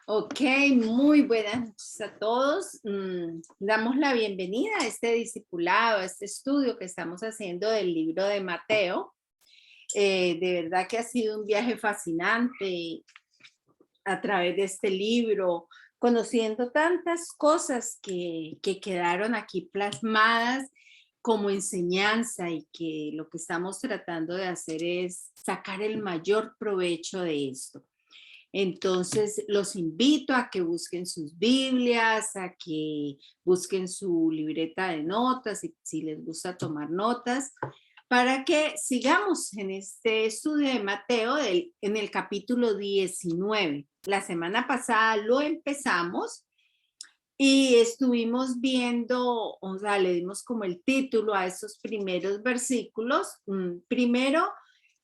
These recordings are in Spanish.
Ok, muy buenas noches a todos. Damos la bienvenida a este discipulado, a este estudio que estamos haciendo del libro de Mateo. De verdad que ha sido un viaje fascinante a través de este libro, conociendo tantas cosas que quedaron aquí plasmadas como enseñanza y que lo que estamos tratando de hacer es sacar el mayor provecho de esto. Entonces, los invito a que busquen sus Biblias, a que busquen su libreta de notas, si les gusta tomar notas, para que sigamos en este estudio de Mateo en el capítulo 19. La semana pasada lo empezamos y estuvimos viendo, o sea, le dimos como el título a esos primeros versículos. Primero,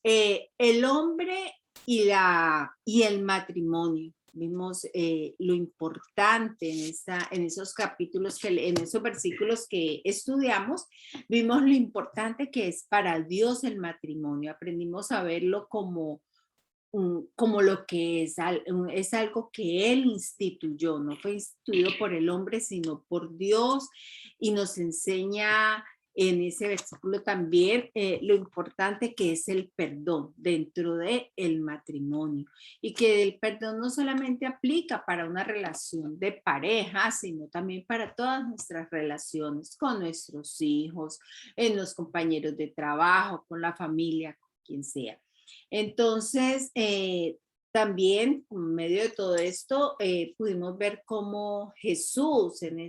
el hombre y el matrimonio. Vimos lo importante en esos capítulos, en esos versículos que estudiamos, vimos lo importante que es para Dios el matrimonio. Aprendimos a verlo como lo que es algo que Él instituyó, no fue instituido por el hombre, sino por Dios, y nos enseña en ese versículo también lo importante que es el perdón dentro del matrimonio, y que el perdón no solamente aplica para una relación de pareja, sino también para todas nuestras relaciones con nuestros hijos, en los compañeros de trabajo, con la familia, con quien sea. Entonces, también, en medio de todo esto, pudimos ver cómo Jesús en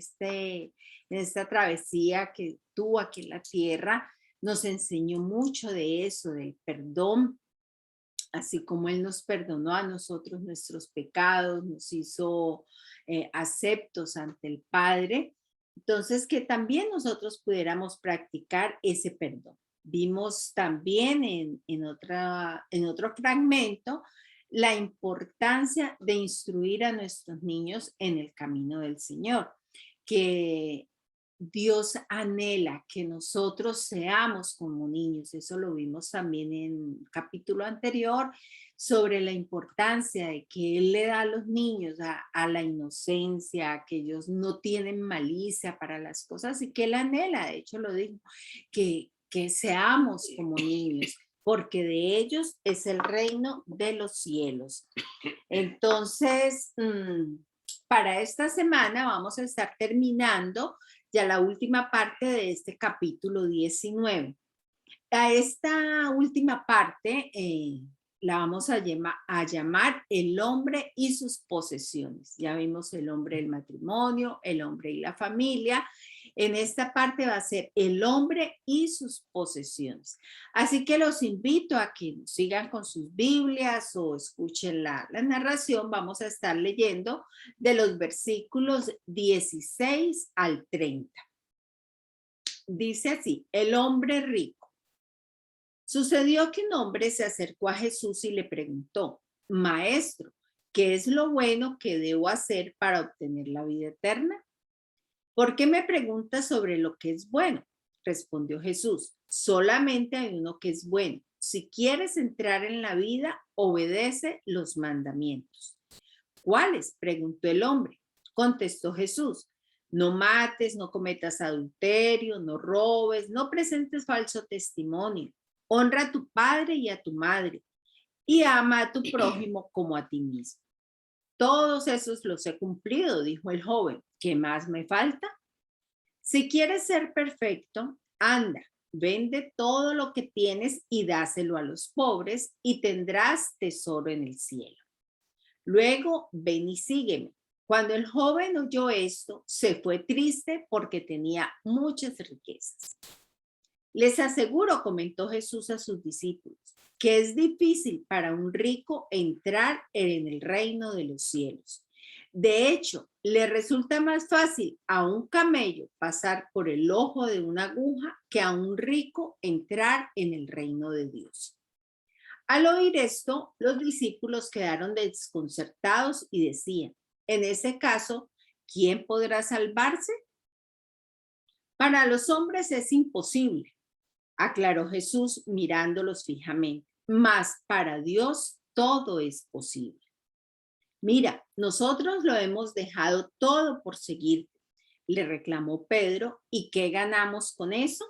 esta travesía que tuvo aquí en la tierra, nos enseñó mucho de eso, del perdón, así como Él nos perdonó a nosotros nuestros pecados, nos hizo aceptos ante el Padre. Entonces, que también nosotros pudiéramos practicar ese perdón. Vimos también en otro fragmento la importancia de instruir a nuestros niños en el camino del Señor, que Dios anhela que nosotros seamos como niños. Eso lo vimos también en un capítulo anterior sobre la importancia de que Él le da a los niños a la inocencia, a que ellos no tienen malicia para las cosas y que Él anhela, de hecho lo dijo, que seamos como niños, porque de ellos es el reino de los cielos. Entonces, para esta semana vamos a estar terminando ya la última parte de este capítulo 19. A esta última parte la vamos a llamar el hombre y sus posesiones. Ya vimos el hombre del matrimonio, el hombre y la familia. En esta parte va a ser el hombre y sus posesiones. Así que los invito a que sigan con sus Biblias o escuchen la narración. Vamos a estar leyendo de los versículos 16 al 30. Dice así: el hombre rico. Sucedió que un hombre se acercó a Jesús y le preguntó: Maestro, ¿qué es lo bueno que debo hacer para obtener la vida eterna? ¿Por qué me preguntas sobre lo que es bueno? Respondió Jesús: solamente hay uno que es bueno. Si quieres entrar en la vida, obedece los mandamientos. ¿Cuáles? Preguntó el hombre. Contestó Jesús: no mates, no cometas adulterio, no robes, no presentes falso testimonio. Honra a tu padre y a tu madre y ama a tu prójimo como a ti mismo. Todos esos los he cumplido, dijo el joven. ¿Qué más me falta? Si quieres ser perfecto, anda, vende todo lo que tienes y dáselo a los pobres y tendrás tesoro en el cielo. Luego ven y sígueme. Cuando el joven oyó esto, se fue triste porque tenía muchas riquezas. Les aseguro, comentó Jesús a sus discípulos, que es difícil para un rico entrar en el reino de los cielos. De hecho, le resulta más fácil a un camello pasar por el ojo de una aguja que a un rico entrar en el reino de Dios. Al oír esto, los discípulos quedaron desconcertados y decían: en ese caso, ¿quién podrá salvarse? Para los hombres es imposible, aclaró Jesús mirándolos fijamente, mas para Dios todo es posible. Mira, nosotros lo hemos dejado todo por seguirte, le reclamó Pedro. ¿Y qué ganamos con eso?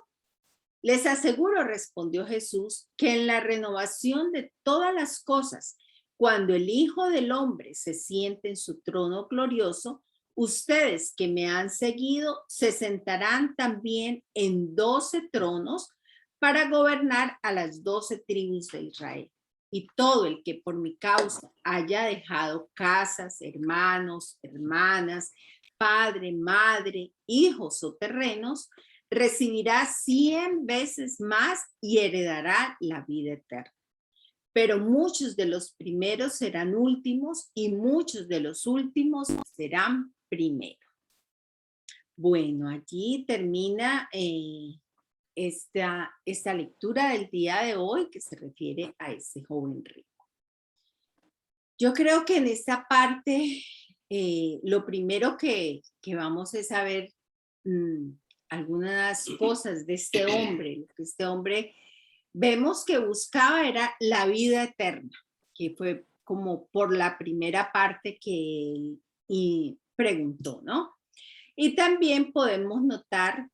Les aseguro, respondió Jesús, que en la renovación de todas las cosas, cuando el Hijo del Hombre se siente en su trono glorioso, ustedes que me han seguido se sentarán también en 12 tronos para gobernar a las 12 tribus de Israel. Y todo el que por mi causa haya dejado casas, hermanos, hermanas, padre, madre, hijos o terrenos, recibirá 100 veces más y heredará la vida eterna. Pero muchos de los primeros serán últimos y muchos de los últimos serán primeros. Bueno, allí termina esta lectura del día de hoy que se refiere a ese joven rico. Yo creo que en esta parte lo primero que vamos es a ver algunas cosas de este hombre. Lo que este hombre vemos que buscaba era la vida eterna, que fue como por la primera parte que él preguntó, ¿no? Y también podemos notar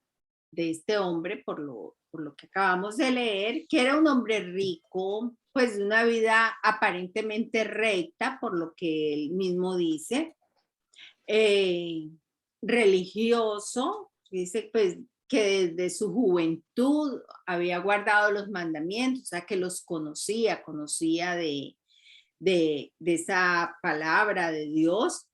de este hombre, por lo que acabamos de leer, que era un hombre rico, pues de una vida aparentemente recta, por lo que él mismo dice, religioso, dice pues que desde su juventud había guardado los mandamientos, o sea que los conocía de esa palabra de Dios.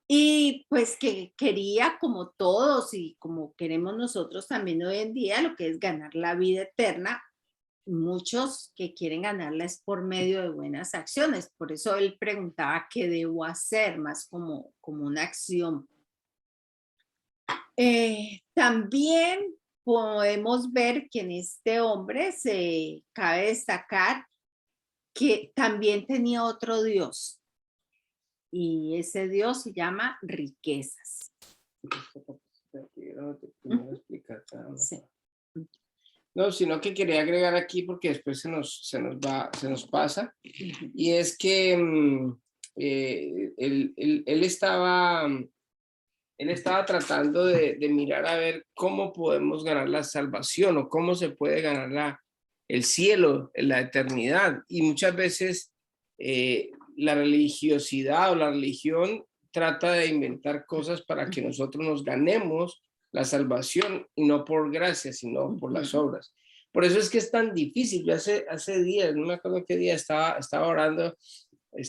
Y pues que quería, como todos y como queremos nosotros también hoy en día, lo que es ganar la vida eterna. Muchos que quieren ganarla es por medio de buenas acciones. Por eso él preguntaba qué debo hacer, más como una acción. También podemos ver que en este hombre se cabe destacar que también tenía otro Dios. Y ese Dios se llama riquezas. Sí. No, sino que quería agregar aquí porque después se nos pasa, y es que él estaba tratando de mirar a ver cómo podemos ganar la salvación o cómo se puede ganar el cielo, la eternidad. Y muchas veces la religiosidad o la religión trata de inventar cosas para que nosotros nos ganemos la salvación, y no por gracia, sino por las obras. Por eso es que es tan difícil. Yo hace días, no me acuerdo qué día, estaba orando y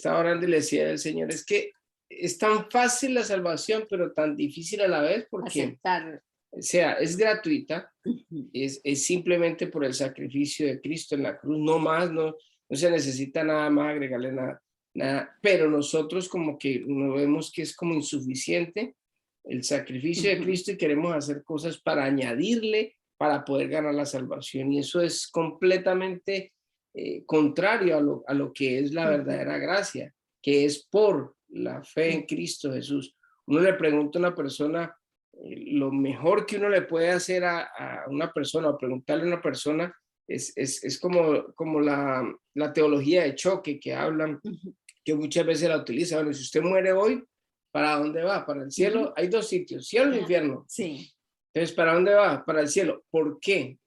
le decía al Señor, es que es tan fácil la salvación, pero tan difícil a la vez, porque aceptar. O sea, es gratuita, es simplemente por el sacrificio de Cristo en la cruz, no más, no se necesita nada más, agregarle nada, pero nosotros como que no vemos que es como insuficiente el sacrificio de Cristo y queremos hacer cosas para añadirle, para poder ganar la salvación, y eso es completamente contrario a lo que es la verdadera gracia, que es por la fe en Cristo Jesús. Uno le pregunta a una persona, lo mejor que uno le puede hacer a una persona, o preguntarle a una persona, es como la teología de choque que hablan, que muchas veces la utilizan. Bueno, si usted muere hoy, ¿para dónde va? ¿Para el cielo? Hay dos sitios, cielo e infierno. Sí. Entonces, ¿para dónde va? Para el cielo. ¿Por qué?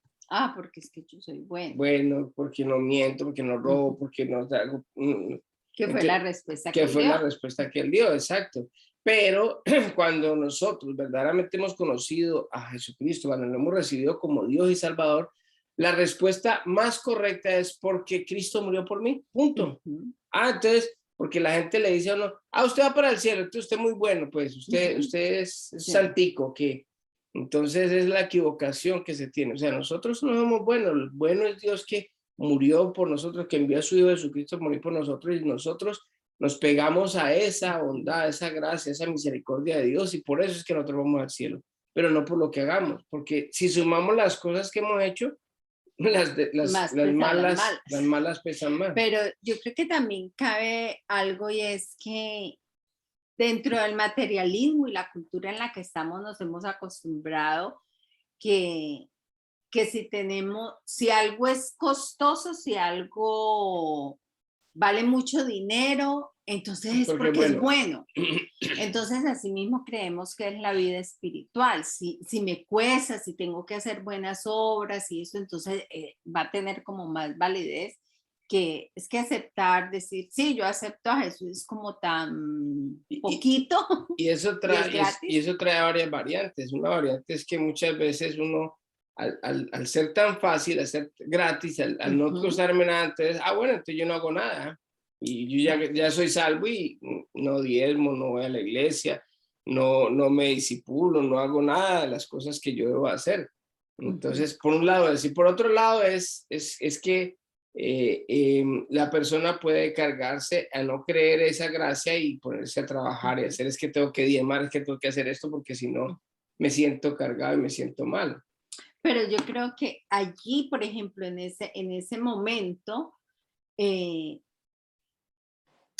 Porque es que yo soy bueno. Bueno, porque no miento, porque no robo, porque no hago... ¿Qué fue la respuesta que él dio? Fue la respuesta que él dio, exacto. Pero cuando nosotros verdaderamente hemos conocido a Jesucristo, cuando lo hemos recibido como Dios y Salvador, la respuesta más correcta es porque Cristo murió por mí, punto. Entonces, porque la gente le dice a uno, usted va para el cielo, entonces usted es muy bueno, pues usted es santico, que entonces es la equivocación que se tiene. O sea, nosotros no somos buenos, el bueno es Dios que murió por nosotros, que envió a su Hijo Jesucristo a morir por nosotros, y nosotros nos pegamos a esa bondad, a esa gracia, a esa misericordia de Dios, y por eso es que nosotros vamos al cielo, pero no por lo que hagamos, porque si sumamos las cosas que hemos hecho, las malas pesan más. Pero yo creo que también cabe algo, y es que dentro del materialismo y la cultura en la que estamos nos hemos acostumbrado que si algo es costoso, si algo vale mucho dinero, entonces es porque es bueno. Entonces, así mismo creemos que es la vida espiritual. Si me cuesta, si tengo que hacer buenas obras y eso, entonces va a tener como más validez, que es que aceptar, decir, sí, yo acepto a Jesús, es como tan poquito. Y eso trae varias variantes. Una variante es que muchas veces uno, al ser tan fácil, al ser gratis, al no costarme nada, entonces, bueno, entonces yo no hago nada. Y yo ya soy salvo y no diezmo, no voy a la iglesia, no me disipulo, no hago nada de las cosas que yo debo hacer. Entonces, por un lado, y por otro lado es que la persona puede cargarse a no creer esa gracia y ponerse a trabajar y hacer, es que tengo que diezmar, es que tengo que hacer esto porque si no me siento cargado y me siento mal. Pero yo creo que allí, por ejemplo, en ese momento,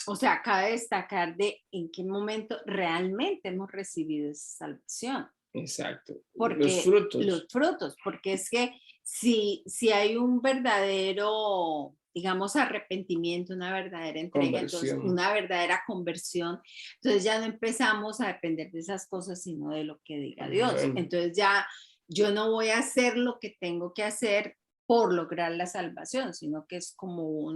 o sea, cabe destacar de en qué momento realmente hemos recibido esa salvación. Exacto. Porque los frutos, porque es que si hay un verdadero, digamos, arrepentimiento, una verdadera entrega, entonces una verdadera conversión, entonces ya no empezamos a depender de esas cosas, sino de lo que diga Dios. Entonces ya yo no voy a hacer lo que tengo que hacer por lograr la salvación, sino que es como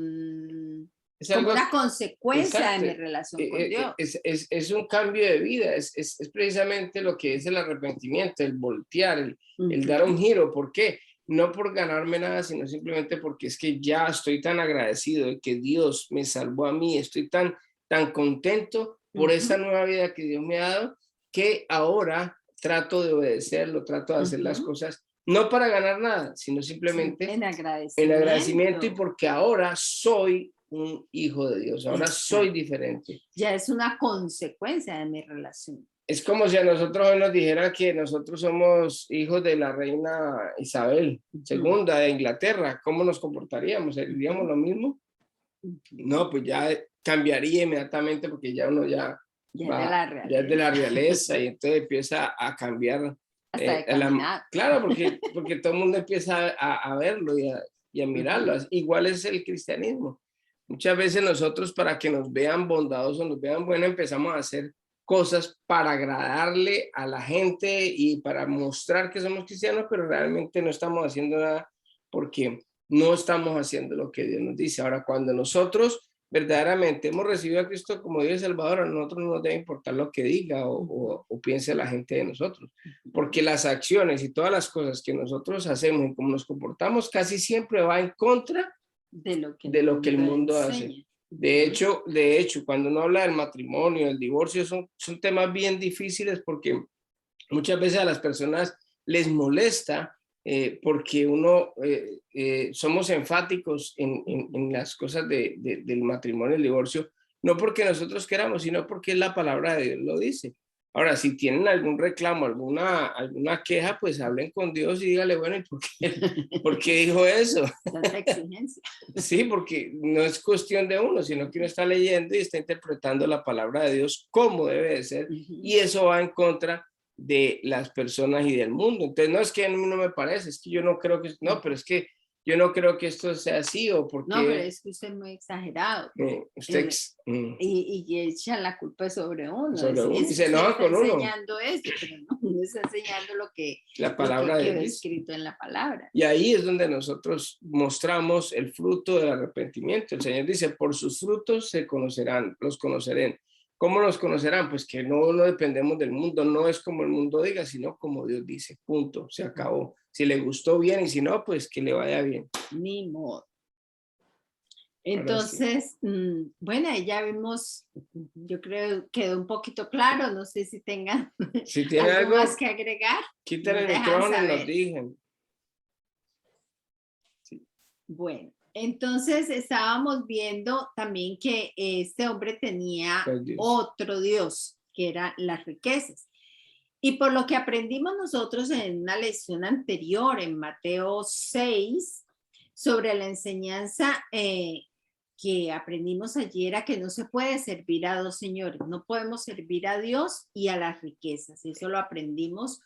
como una consecuencia de mi relación con Dios. Es un cambio de vida, es precisamente lo que es el arrepentimiento, el voltear, el dar un giro. ¿Por qué? No por ganarme nada, sino simplemente porque es que ya estoy tan agradecido de que Dios me salvó a mí, estoy tan contento por esa nueva vida que Dios me ha dado, que ahora trato de obedecerlo, trato de hacer las cosas, no para ganar nada, sino simplemente en agradecimiento. Y porque ahora soy un hijo de Dios, ahora soy diferente. Ya es una consecuencia de mi relación. Es como si a nosotros hoy nos dijera que nosotros somos hijos de la reina Isabel II de Inglaterra. ¿Cómo nos comportaríamos? ¿Diríamos lo mismo? No, pues ya cambiaría inmediatamente porque ya uno ya es de la realeza y entonces empieza a cambiar. Claro, porque todo el mundo empieza a verlo y a mirarlo. Igual es el cristianismo. Muchas veces nosotros, para que nos vean bondadosos, nos vean buenos, empezamos a hacer cosas para agradarle a la gente y para mostrar que somos cristianos, pero realmente no estamos haciendo nada porque no estamos haciendo lo que Dios nos dice. Ahora, cuando nosotros verdaderamente hemos recibido a Cristo como Dios y Salvador, a nosotros no nos debe importar lo que diga o piense la gente de nosotros, porque las acciones y todas las cosas que nosotros hacemos y cómo nos comportamos casi siempre va en contra de lo que el mundo hace. De hecho, cuando uno habla del matrimonio, del divorcio, son temas bien difíciles porque muchas veces a las personas les molesta porque somos enfáticos en las cosas del matrimonio y el divorcio, no porque nosotros queramos, sino porque la palabra de Dios lo dice. Ahora, si tienen algún reclamo, alguna queja, pues hablen con Dios y díganle, bueno, ¿y por qué dijo eso? Tanta exigencia. Sí, porque no es cuestión de uno, sino que uno está leyendo y está interpretando la palabra de Dios como debe de ser, y eso va en contra de las personas y del mundo. Entonces, no es que a mí no me parece, es que yo no creo que, no, pero es que yo no creo que esto sea así o porque... No, pero es que usted es muy exagerado. Y echa la culpa sobre uno. Y se enoja con uno. Enseñando esto, pero no, uno está enseñando lo que quedó escrito en la palabra. Y ahí es donde nosotros mostramos el fruto del arrepentimiento. El Señor dice, por sus frutos se conocerán, los conocerán. ¿Cómo los conocerán? Pues que no dependemos del mundo, no es como el mundo diga, sino como Dios dice, punto, se acabó. Si le gustó bien y si no, pues que le vaya bien. Ni modo. Entonces, bueno, ya vimos, yo creo que quedó un poquito claro, no sé si tengan algo más que agregar. Quiten el micrófono y nos digan. Sí. Bueno, entonces estábamos viendo también que este hombre tenía otro Dios, que eran las riquezas. Y por lo que aprendimos nosotros en una lección anterior, en Mateo 6, sobre la enseñanza que aprendimos allí, era que no se puede servir a dos señores, no podemos servir a Dios y a las riquezas. Eso lo aprendimos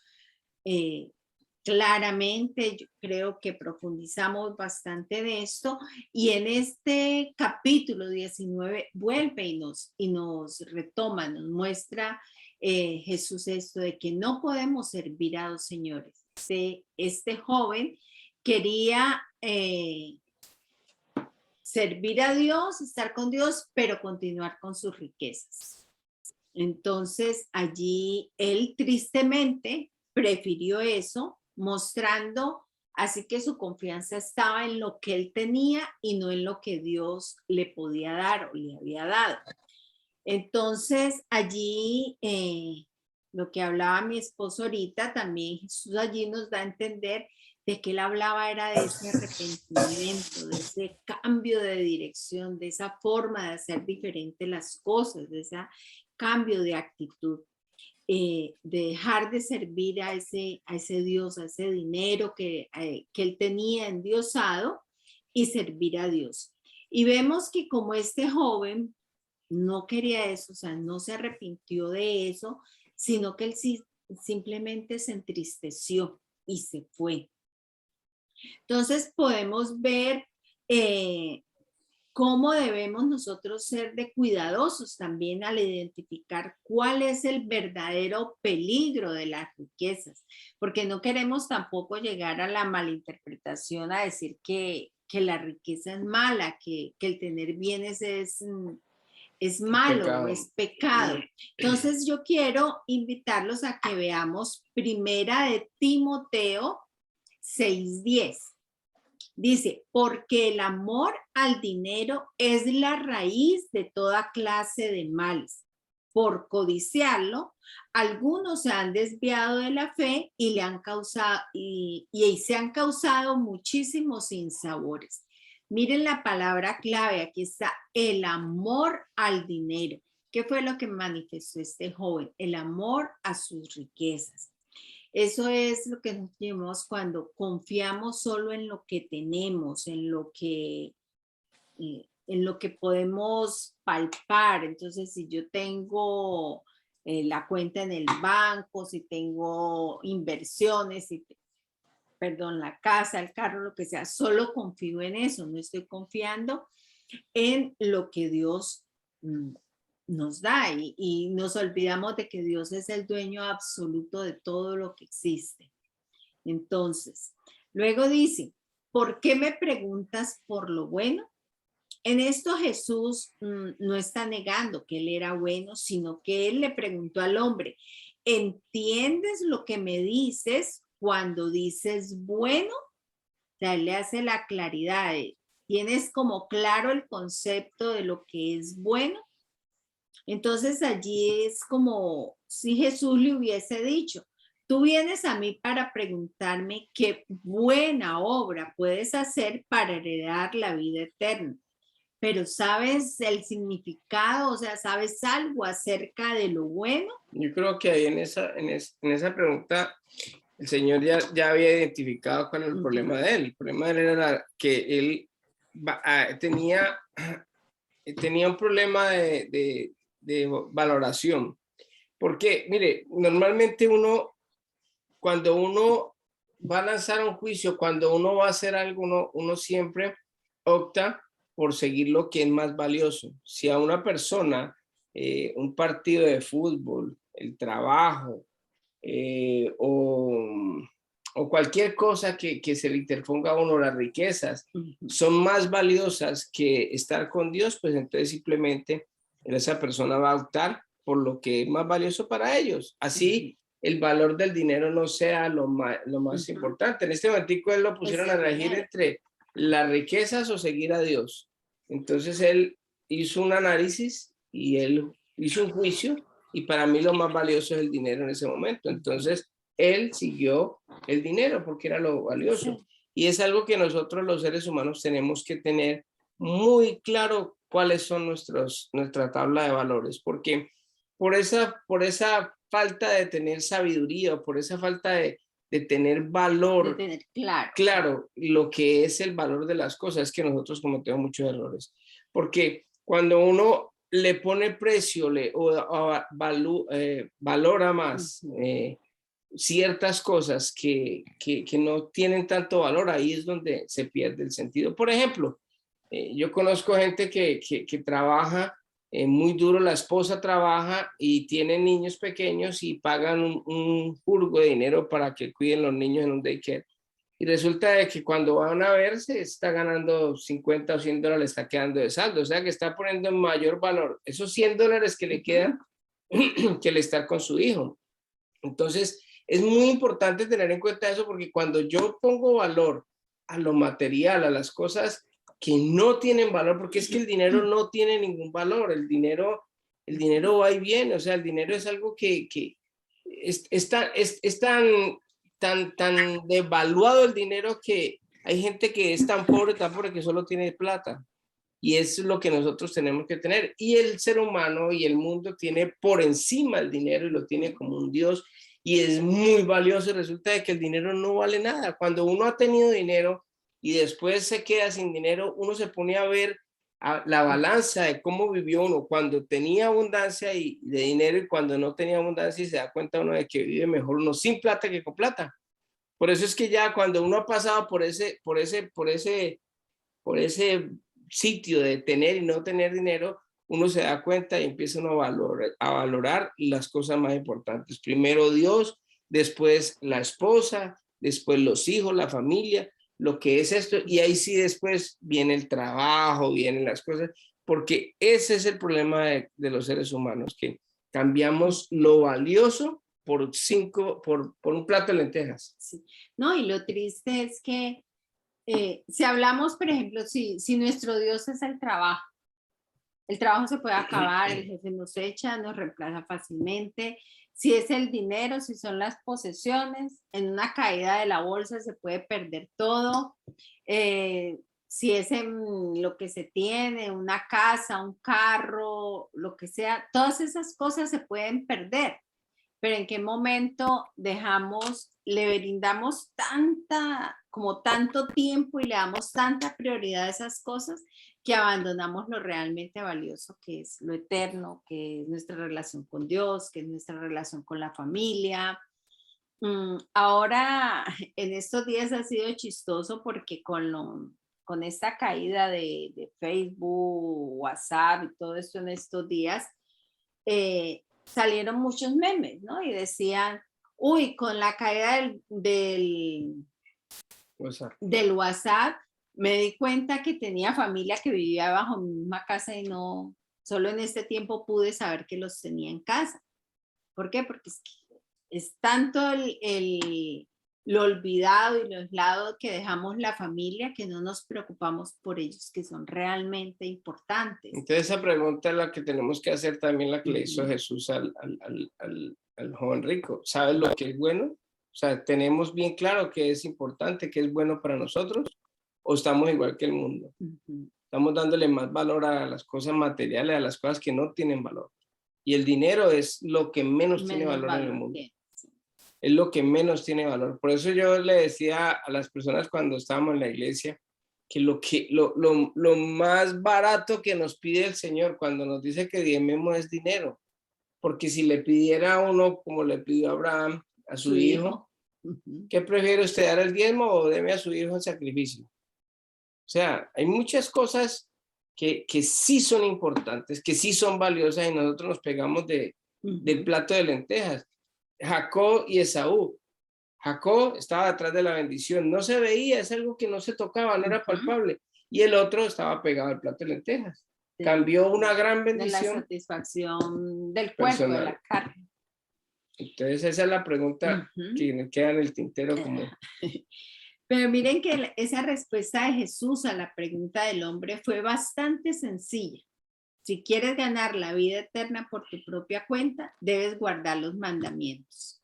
claramente, yo creo que profundizamos bastante de esto y en este capítulo 19 vuelve y nos retoma, nos muestra Jesús esto de que no podemos servir a dos señores. Este joven quería servir a Dios, estar con Dios, pero continuar con sus riquezas. Entonces allí él tristemente prefirió eso, mostrando así que su confianza estaba en lo que él tenía y no en lo que Dios le podía dar o le había dado. Entonces allí, lo que hablaba mi esposo ahorita, también Jesús allí nos da a entender de que él hablaba era de ese arrepentimiento, de ese cambio de dirección, de esa forma de hacer diferente las cosas, de ese cambio de actitud, de dejar de servir a ese Dios, a ese dinero que él tenía endiosado y servir a Dios. Y vemos que como este joven no quería eso, o sea, no se arrepintió de eso, sino que él simplemente se entristeció y se fue. Entonces podemos ver cómo debemos nosotros ser de cuidadosos también al identificar cuál es el verdadero peligro de las riquezas, porque no queremos tampoco llegar a la malinterpretación a decir que la riqueza es mala, que el tener bienes es malo, pecado. es pecado. Entonces yo quiero invitarlos a que veamos Primera de Timoteo 6:10. Dice, porque el amor al dinero es la raíz de toda clase de males. Por codiciarlo, algunos se han desviado de la fe y le han causado y se han causado muchísimos sinsabores. Miren la palabra clave, aquí está, el amor al dinero. ¿Qué fue lo que manifestó este joven? El amor a sus riquezas. Eso es lo que nos decimos cuando confiamos solo en lo que tenemos, en lo que podemos palpar. Entonces, si yo tengo la cuenta en el banco, si tengo inversiones, la casa, el carro, lo que sea, solo confío en eso, no estoy confiando en lo que Dios nos da y nos olvidamos de que Dios es el dueño absoluto de todo lo que existe. Entonces, luego dice, ¿por qué me preguntas por lo bueno? En esto Jesús no está negando que él era bueno, sino que él le preguntó al hombre, ¿entiendes lo que me dices cuando dices bueno? O sea, él le hace la claridad, ¿tienes como claro el concepto de lo que es bueno? Entonces allí es como si Jesús le hubiese dicho, tú vienes a mí para preguntarme qué buena obra puedes hacer para heredar la vida eterna. Pero ¿sabes el significado? O sea, ¿sabes algo acerca de lo bueno? Yo creo que ahí en esa pregunta el Señor ya había identificado cuál era el problema de él. El problema de él era que él tenía un problema de valoración. Porque, mire, normalmente cuando uno va a lanzar un juicio, cuando uno va a hacer algo, uno siempre opta por seguir lo que es más valioso. Si a una persona, un partido de fútbol, el trabajo, o cualquier cosa que se le interponga a uno, las riquezas, son más valiosas que estar con Dios, pues entonces simplemente esa persona va a optar por lo que es más valioso para ellos. Así el valor del dinero no sea lo más importante. En este momentico él lo pusieron a elegir entre las riquezas o seguir a Dios. Entonces él hizo un análisis y él hizo un juicio y para mí lo más valioso es el dinero en ese momento. Entonces él siguió el dinero porque era lo valioso. Y es algo que nosotros los seres humanos tenemos que tener muy claro cuáles son nuestra tabla de valores, porque por esa falta de tener sabiduría, por esa falta de tener valor, de tener claro lo que es el valor de las cosas, es que nosotros cometemos muchos errores. Porque cuando uno le pone precio valora más ciertas cosas que no tienen tanto valor, ahí es donde se pierde el sentido. Por ejemplo, yo conozco gente que trabaja muy duro, la esposa trabaja y tiene niños pequeños y pagan un jurgo de dinero para que cuiden los niños en un daycare. Y resulta de que cuando van a verse está ganando 50 o $100, está quedando de saldo, o sea que está poniendo en mayor valor esos $100 que le quedan que el estar con su hijo. Entonces, es muy importante tener en cuenta eso porque cuando yo pongo valor a lo material, a las cosas que no tienen valor, porque es que el dinero no tiene ningún valor, el dinero va y viene, o sea, el dinero es algo que es tan devaluado el dinero que hay gente que es tan pobre que solo tiene plata. Y eso es lo que nosotros tenemos que tener. Y el ser humano y el mundo tiene por encima el dinero y lo tiene como un Dios y es muy valioso. Y resulta de que el dinero no vale nada. Cuando uno ha tenido dinero y después se queda sin dinero, uno se pone a ver la balanza de cómo vivió uno cuando tenía abundancia de dinero y cuando no tenía abundancia y se da cuenta uno de que vive mejor uno sin plata que con plata. Por eso es que ya cuando uno ha pasado por ese sitio de tener y no tener dinero, uno se da cuenta y empieza uno a valorar las cosas más importantes. Primero Dios, después la esposa, después los hijos, la familia, lo que es esto, y ahí sí después viene el trabajo, vienen las cosas, porque ese es el problema de los seres humanos, que cambiamos lo valioso por un plato de lentejas. Sí. No, y lo triste es que si hablamos, por ejemplo, si nuestro Dios es el trabajo se puede acabar, el jefe nos echa, nos reemplaza fácilmente. Si es el dinero, si son las posesiones, en una caída de la bolsa se puede perder todo. Si es en lo que se tiene, una casa, un carro, lo que sea, todas esas cosas se pueden perder. Pero en qué momento le brindamos como tanto tiempo y le damos tanta prioridad a esas cosas que abandonamos lo realmente valioso, que es lo eterno, que es nuestra relación con Dios, que es nuestra relación con la familia. Ahora, en estos días ha sido chistoso porque con esta caída de Facebook, WhatsApp y todo esto en estos días, salieron muchos memes, ¿no? Y decían, uy, con la caída del WhatsApp, me di cuenta que tenía familia que vivía bajo mi misma casa y no, solo en este tiempo pude saber que los tenía en casa. ¿Por qué? Porque es tanto lo olvidado y lo aislado que dejamos la familia que no nos preocupamos por ellos, que son realmente importantes. Entonces esa pregunta es la que tenemos que hacer también, la que le hizo Jesús al joven rico. ¿Sabes lo que es bueno? O sea, ¿tenemos bien claro qué es importante, qué es bueno para nosotros? ¿O estamos igual que el mundo? Estamos dándole más valor a las cosas materiales, a las cosas que no tienen valor. Y el dinero es lo que menos tiene valor en el mundo. Es lo que menos tiene valor. Por eso yo le decía a las personas cuando estábamos en la iglesia que lo más barato que nos pide el Señor cuando nos dice que diezmemos es dinero. Porque si le pidiera a uno, como le pidió Abraham a su hijo, ¿qué prefiere usted, dar el diezmo o deme a su hijo en sacrificio? O sea, hay muchas cosas que sí son importantes, que sí son valiosas y nosotros nos pegamos del plato de lentejas. Jacob y Esaú. Jacob estaba detrás de la bendición, no se veía, es algo que no se tocaba, no era palpable. Y el otro estaba pegado al plato de lentejas. Cambió una gran bendición. De la satisfacción del cuerpo, personal. De la carne. Entonces esa es la pregunta que me queda en el tintero como... Pero miren que esa respuesta de Jesús a la pregunta del hombre fue bastante sencilla. Si quieres ganar la vida eterna por tu propia cuenta, debes guardar los mandamientos.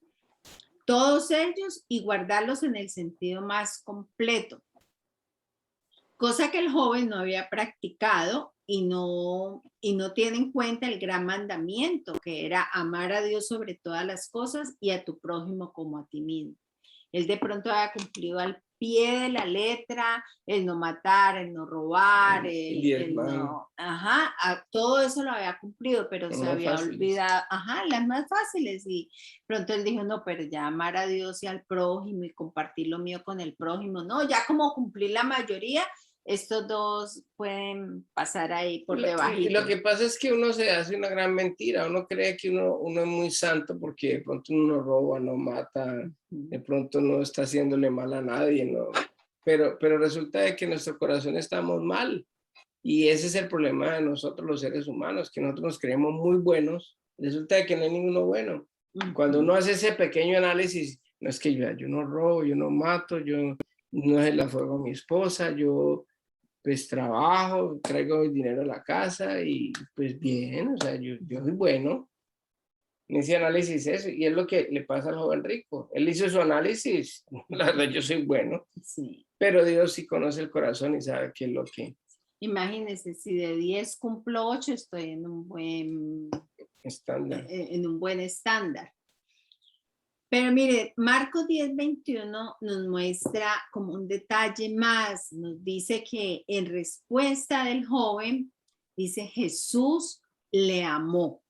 Todos ellos y guardarlos en el sentido más completo. Cosa que el joven no había practicado y no tiene en cuenta el gran mandamiento, que era amar a Dios sobre todas las cosas y a tu prójimo como a ti mismo. Él de pronto había cumplido al pie de la letra, el no matar, el no robar, el no, todo eso lo había cumplido, pero se había olvidado, las más fáciles, y pronto él dijo, no, pero ya amar a Dios y al prójimo y compartir lo mío con el prójimo, no, ya como cumplí la mayoría, estos dos pueden pasar ahí por debajito. Y lo que pasa es que uno se hace una gran mentira, uno cree que uno es muy santo porque de pronto uno no roba, no mata, de pronto no está haciéndole mal a nadie, ¿no? Pero resulta de que en nuestro corazón estamos mal, y ese es el problema de nosotros los seres humanos, que nosotros nos creemos muy buenos, resulta de que no hay ninguno bueno. Cuando uno hace ese pequeño análisis, no es que yo no robo, yo no mato, yo no se la fuego a mi esposa, yo pues trabajo, traigo dinero a la casa y pues bien, o sea, yo soy bueno. En ese análisis eso, y es lo que le pasa al joven rico. Él hizo su análisis, la verdad yo soy bueno, sí. Pero Dios sí conoce el corazón y sabe qué es lo que... Imagínense, si de 10 cumplo 8, estoy en un buen estándar. Pero mire, Marcos 10:21 nos muestra como un detalle más, nos dice que en respuesta del joven, dice Jesús le amó.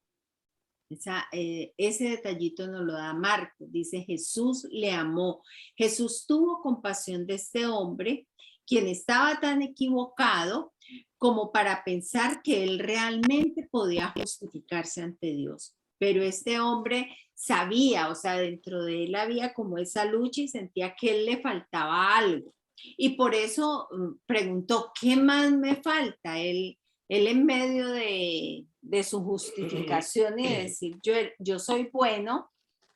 Ese detallito nos lo da Marcos, dice Jesús le amó. Jesús tuvo compasión de este hombre, quien estaba tan equivocado como para pensar que él realmente podía justificarse ante Dios. Pero este hombre sabía, o sea, dentro de él había como esa lucha y sentía que él le faltaba algo. Y por eso preguntó, ¿qué más me falta? Él en medio de su justificación y de decir, yo soy bueno,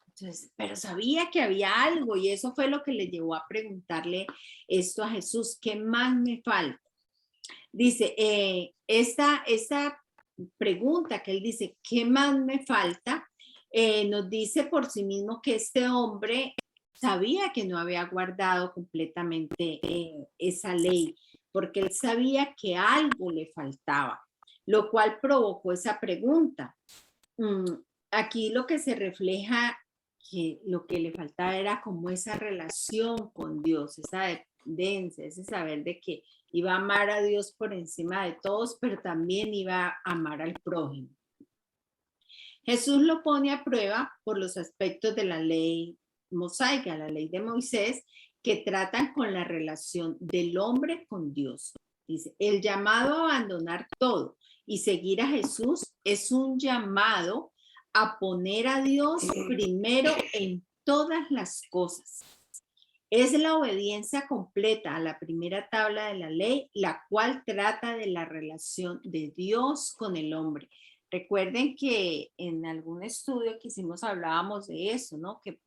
entonces, pero sabía que había algo, y eso fue lo que le llevó a preguntarle esto a Jesús, ¿qué más me falta? Dice, esta pregunta que él dice, ¿qué más me falta? Nos dice por sí mismo que este hombre sabía que no había guardado completamente esa ley, porque él sabía que algo le faltaba, lo cual provocó esa pregunta. Aquí lo que se refleja, que lo que le faltaba era como esa relación con Dios, esa dependencia, ese saber de que iba a amar a Dios por encima de todos, pero también iba a amar al prójimo. Jesús lo pone a prueba por los aspectos de la ley mosaica, la ley de Moisés, que tratan con la relación del hombre con Dios. Dice, el llamado a abandonar todo y seguir a Jesús es un llamado a poner a Dios primero en todas las cosas. Es la obediencia completa a la primera tabla de la ley, la cual trata de la relación de Dios con el hombre. Recuerden que en algún estudio que hicimos hablábamos de eso, ¿no? Que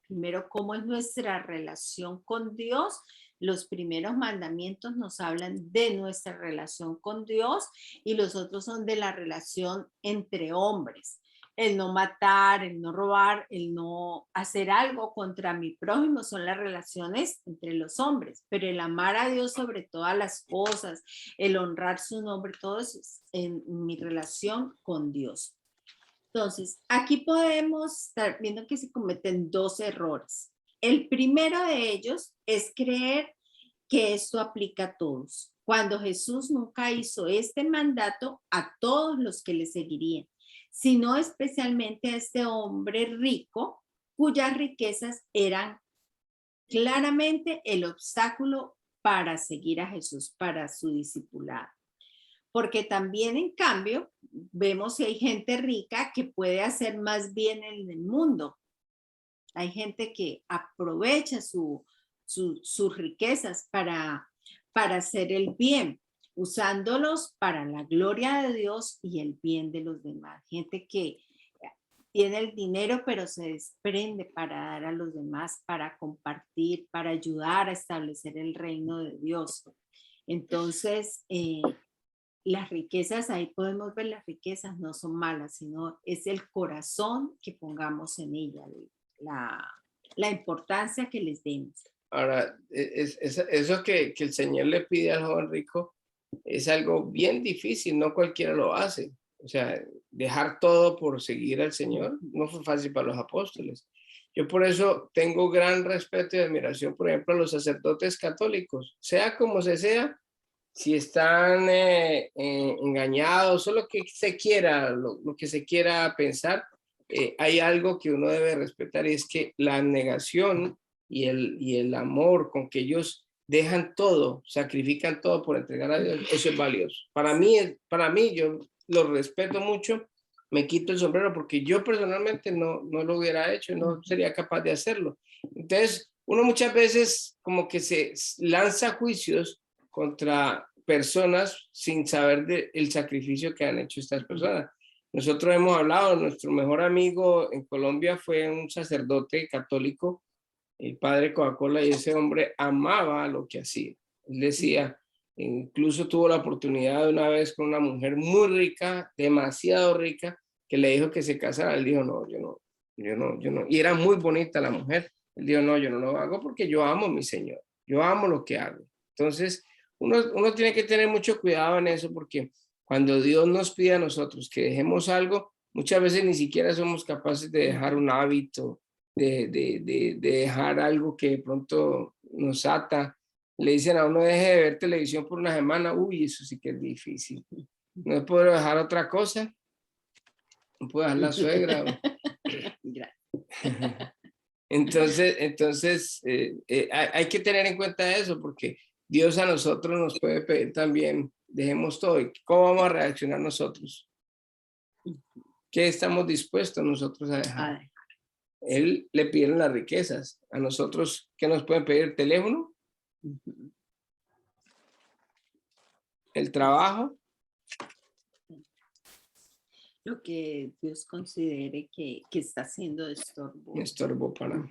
primero, ¿cómo es nuestra relación con Dios? Los primeros mandamientos nos hablan de nuestra relación con Dios, y los otros son de la relación entre hombres. El no matar, el no robar, el no hacer algo contra mi prójimo son las relaciones entre los hombres, pero el amar a Dios sobre todas las cosas, el honrar su nombre, todo eso es en mi relación con Dios. Entonces, aquí podemos estar viendo que se cometen dos errores. El primero de ellos es creer que esto aplica a todos, cuando Jesús nunca hizo este mandato a todos los que le seguirían, sino especialmente a este hombre rico, cuyas riquezas eran claramente el obstáculo para seguir a Jesús, para su discipulado. Porque también, en cambio, vemos que hay gente rica que puede hacer más bien en el mundo. Hay gente que aprovecha sus riquezas para hacer el bien, usándolos para la gloria de Dios y el bien de los demás. Gente que tiene el dinero, pero se desprende para dar a los demás, para compartir, para ayudar a establecer el reino de Dios. Entonces, las riquezas, ahí podemos ver, las riquezas no son malas, sino es el corazón que pongamos en ella, la importancia que les demos. Ahora, eso que el Señor le pide al joven rico es algo bien difícil, no cualquiera lo hace. O sea, dejar todo por seguir al Señor no fue fácil para los apóstoles. Yo por eso tengo gran respeto y admiración, por ejemplo, a los sacerdotes católicos, sea como se sea, si están engañados o lo que se quiera, lo que se quiera pensar, hay algo que uno debe respetar y es que la negación y el amor con que ellos dejan todo, sacrifican todo por entregar a Dios, eso es valioso. Para mí yo lo respeto mucho, me quito el sombrero porque yo personalmente no lo hubiera hecho, no sería capaz de hacerlo. Entonces, uno muchas veces como que se lanza juicios contra personas sin saber del sacrificio que han hecho estas personas. Nosotros hemos hablado, nuestro mejor amigo en Colombia fue un sacerdote católico, el padre Coca-Cola, y ese hombre amaba lo que hacía. Él decía, incluso tuvo la oportunidad de una vez con una mujer muy rica, demasiado rica, que le dijo que se casara. Él dijo, no, yo no. Y era muy bonita la mujer. Él dijo, no, yo no lo hago porque yo amo a mi Señor. Yo amo lo que hago. Entonces, uno tiene que tener mucho cuidado en eso porque cuando Dios nos pide a nosotros que dejemos algo, muchas veces ni siquiera somos capaces de dejar un hábito, de dejar algo que de pronto nos ata. Le dicen a uno, deje de ver televisión por una semana. Uy, eso sí que es difícil. No puedo dejar otra cosa. No puedo dejar la suegra. Entonces hay que tener en cuenta eso porque Dios a nosotros nos puede pedir también, dejemos todo. ¿Y cómo vamos a reaccionar nosotros? ¿Qué estamos dispuestos nosotros a dejar? Él le pidieron las riquezas. A nosotros, ¿qué nos pueden pedir? ¿El teléfono? ¿El trabajo? Lo que Dios considere que está siendo de estorbo. Estorbo para mí.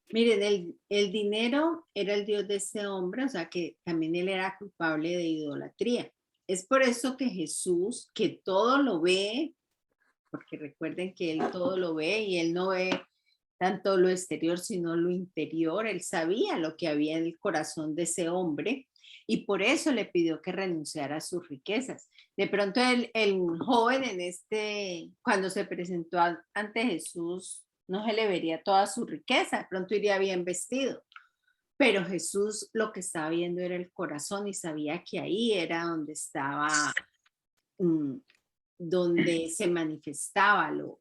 Miren, el dinero era el Dios de ese hombre, o sea que también él era culpable de idolatría. Es por eso que Jesús, que todo lo ve, porque recuerden que él todo lo ve y él no ve tanto lo exterior, sino lo interior. Él sabía lo que había en el corazón de ese hombre y por eso le pidió que renunciara a sus riquezas. De pronto el joven cuando se presentó ante Jesús, no se le vería toda su riqueza, de pronto iría bien vestido. Pero Jesús lo que estaba viendo era el corazón y sabía que ahí era donde estaba, donde se manifestaba lo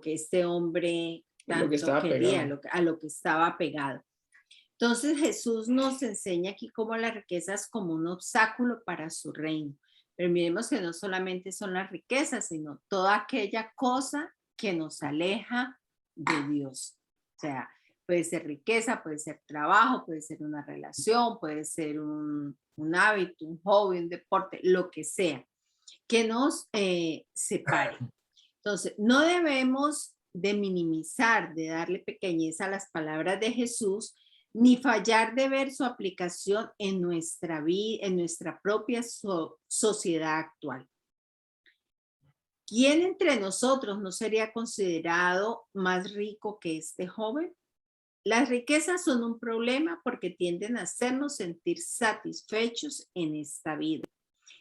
que este hombre tanto quería, a lo que estaba pegado. Entonces Jesús nos enseña aquí cómo la riqueza es como un obstáculo para su reino. Pero miremos que no solamente son las riquezas, sino toda aquella cosa que nos aleja de Dios. O sea, puede ser riqueza, puede ser trabajo, puede ser una relación, puede ser un hábito, un hobby, un deporte, lo que sea, que nos separe. Entonces, no debemos de minimizar, de darle pequeñez a las palabras de Jesús, ni fallar de ver su aplicación en nuestra vida, en nuestra propia sociedad actual. ¿Quién entre nosotros no sería considerado más rico que este joven? Las riquezas son un problema porque tienden a hacernos sentir satisfechos en esta vida,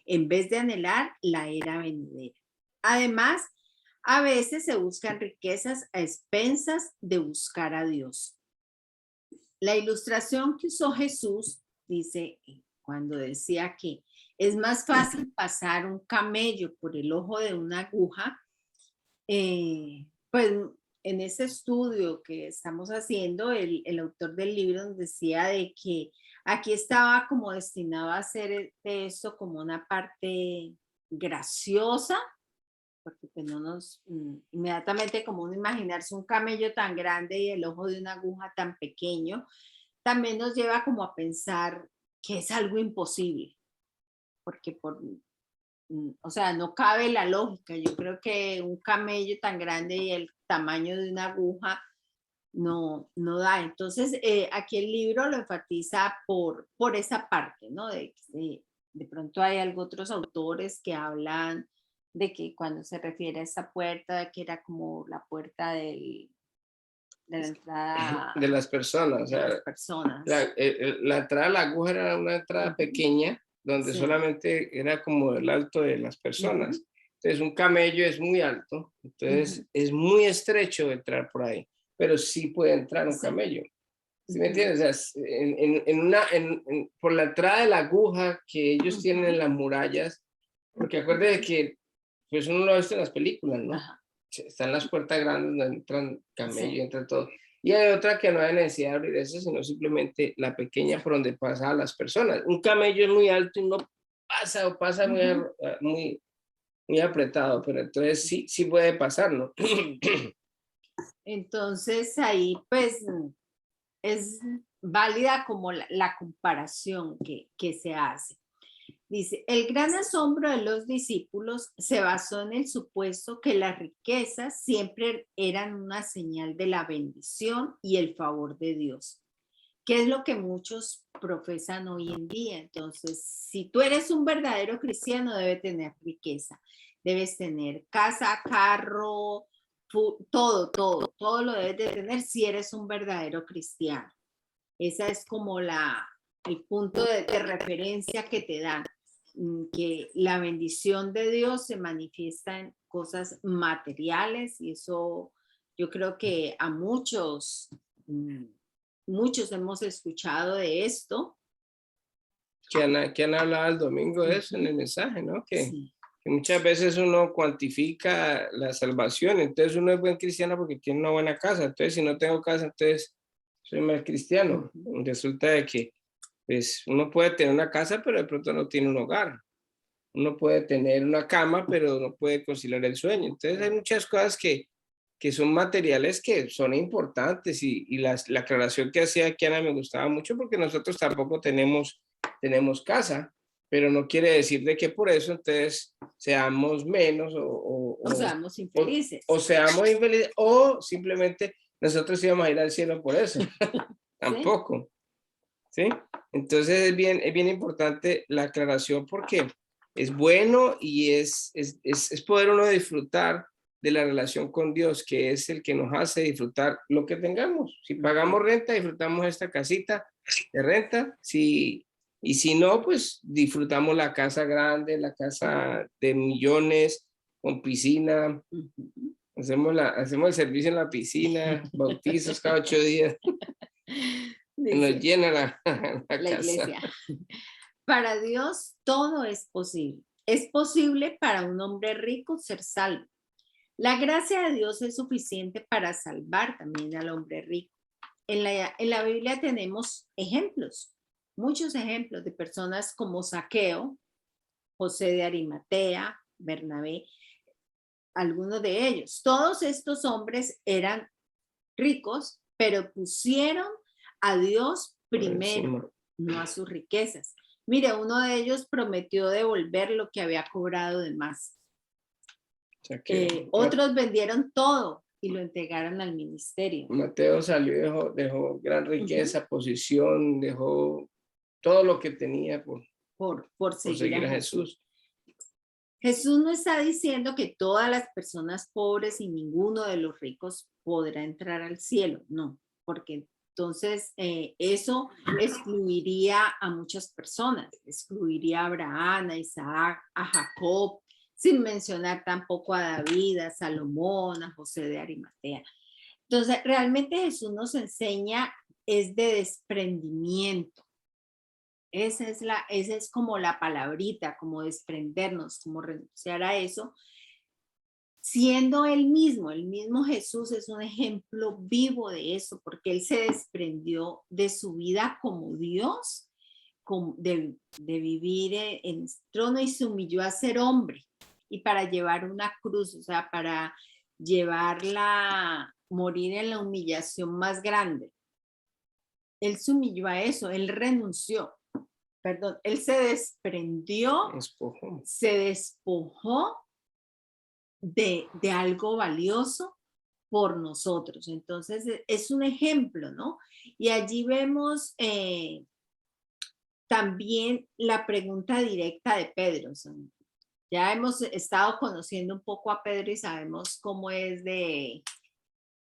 en vez de anhelar la era venidera. Además, a veces se buscan riquezas a expensas de buscar a Dios. La ilustración que usó Jesús dice, cuando decía que es más fácil pasar un camello por el ojo de una aguja, pues en ese estudio que estamos haciendo, el autor del libro nos decía de que aquí estaba como destinado a hacer de eso como una parte graciosa, porque pues no nos, inmediatamente como uno imaginarse un camello tan grande y el ojo de una aguja tan pequeño, también nos lleva como a pensar que es algo imposible, porque o sea, no cabe la lógica. Yo creo que un camello tan grande y el tamaño de una aguja no da. Entonces, aquí el libro lo enfatiza por esa parte, ¿no? De pronto hay otros autores que hablan de que cuando se refiere a esta puerta, que era como la puerta de la entrada de las personas. O sea, la entrada a la aguja era una entrada pequeña donde solamente era como el alto de las personas. Entonces un camello es muy alto, entonces es muy estrecho entrar por ahí. pero sí puede entrar un Sí. camello. ¿Sí me entiendes? O sea, por la entrada de la aguja que ellos tienen en las murallas, porque acuérdate que pues uno lo ha visto en las películas, ¿no? Ajá, Están las puertas grandes donde entran camellos, sí. entra todo. Y hay otra que no hay necesidad de abrir eso, sino simplemente la pequeña por donde pasan las personas. Un camello es muy alto y no pasa o pasa muy, muy apretado, pero entonces sí, sí puede pasar, ¿no? Entonces ahí pues es válida como la comparación que se hace. Dice, el gran asombro de los discípulos se basó en el supuesto que las riquezas siempre eran una señal de la bendición y el favor de Dios, que es lo que muchos profesan hoy en día. Entonces, si tú eres un verdadero cristiano, debes tener riqueza, debes tener casa, carro, todo lo debes de tener si eres un verdadero cristiano. Esa es como el punto de referencia que te dan, que la bendición de Dios se manifiesta en cosas materiales y eso yo creo que a muchos hemos escuchado de esto. Que han hablado el domingo de eso en el mensaje, ¿no? Sí. Que muchas veces uno cuantifica la salvación, entonces uno es buen cristiano porque tiene una buena casa, entonces si no tengo casa, entonces soy mal cristiano. Resulta de que pues uno puede tener una casa, pero de pronto no tiene un hogar. Uno puede tener una cama, pero no puede conciliar el sueño. Entonces hay muchas cosas que son materiales que son importantes y la aclaración que hacía Kiana me gustaba mucho porque nosotros tampoco tenemos casa, pero no quiere decir de que por eso entonces seamos menos O seamos infelices. o seamos infelices o simplemente nosotros íbamos a ir al cielo por eso. Tampoco. ¿Sí? Entonces es bien importante la aclaración porque es bueno y es poder uno disfrutar de la relación con Dios, que es el que nos hace disfrutar lo que tengamos. Si pagamos renta, disfrutamos esta casita de renta. Y si no, pues disfrutamos la casa grande, la casa de millones, con piscina. Hacemos el servicio en la piscina, bautizos cada 8 días. Nos llena la casa. Iglesia. Para Dios todo es posible. Es posible para un hombre rico ser salvo. La gracia de Dios es suficiente para salvar también al hombre rico. En la Biblia tenemos ejemplos, muchos ejemplos de personas como Zaqueo, José de Arimatea, Bernabé, algunos de ellos. Todos estos hombres eran ricos, pero pusieron a Dios primero, no a sus riquezas. Mire, uno de ellos prometió devolver lo que había cobrado de más. Otros vendieron todo y lo entregaron al ministerio. Mateo salió, dejó gran riqueza, posición, dejó todo lo que tenía por seguir a Jesús. Jesús no está diciendo que todas las personas pobres y ninguno de los ricos podrá entrar al cielo, no, porque entonces eso excluiría a muchas personas, excluiría a Abraham, a Isaac, a Jacob, sin mencionar tampoco a David, a Salomón, a José de Arimatea. Entonces, realmente Jesús nos enseña es de desprendimiento. Esa es como la palabrita, como desprendernos, como renunciar a eso. Siendo el mismo Jesús es un ejemplo vivo de eso, porque él se desprendió de su vida como Dios, de vivir en el trono y se humilló a ser hombre y para llevar una cruz, o sea, para morir en la humillación más grande. Él se humilló a eso, él renunció. Perdón, él se desprendió, se despojó de algo valioso por nosotros. Entonces, es un ejemplo, ¿no? Y allí vemos también la pregunta directa de Pedro. Ya hemos estado conociendo un poco a Pedro y sabemos cómo es que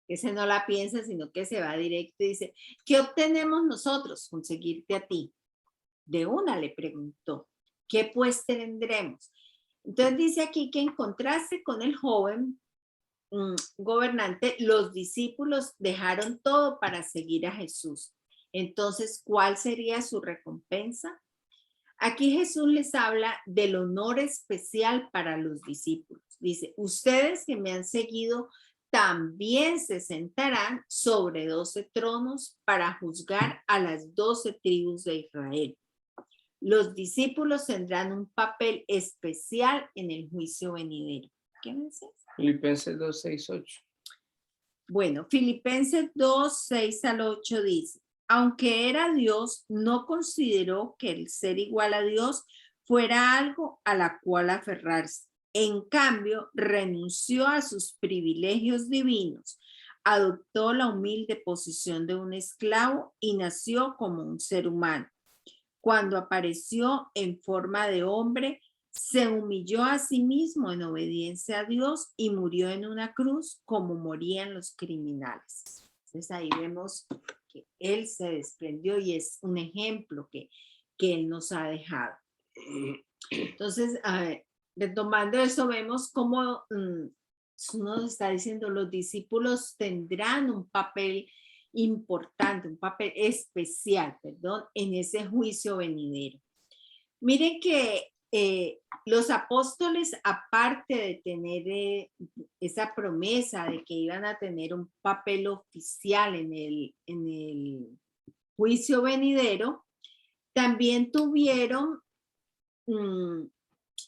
ese no la piensa, sino que se va directo y dice, ¿qué obtenemos nosotros con seguirte a ti? De una le preguntó, ¿qué pues tendremos? Entonces dice aquí que en contraste con el joven, gobernante, los discípulos dejaron todo para seguir a Jesús. Entonces, ¿cuál sería su recompensa? Aquí Jesús les habla del honor especial para los discípulos. Dice, ustedes que me han seguido también se sentarán sobre 12 tronos para juzgar a las 12 tribus de Israel. Los discípulos tendrán un papel especial en el juicio venidero. ¿Qué me dices? Filipenses 2, 6, 8. Bueno, Filipenses 2, 6 al 8 dice, aunque era Dios, no consideró que el ser igual a Dios fuera algo a la cual aferrarse. En cambio, renunció a sus privilegios divinos, adoptó la humilde posición de un esclavo y nació como un ser humano. Cuando apareció en forma de hombre, se humilló a sí mismo en obediencia a Dios y murió en una cruz como morían los criminales. Entonces ahí vemos que él se desprendió y es un ejemplo que él nos ha dejado. Entonces, retomando eso, vemos cómo nos está diciendo, los discípulos tendrán un papel importante, un papel especial, perdón, en ese juicio venidero. Miren que los apóstoles, aparte de tener esa promesa de que iban a tener un papel oficial en el juicio venidero, también tuvieron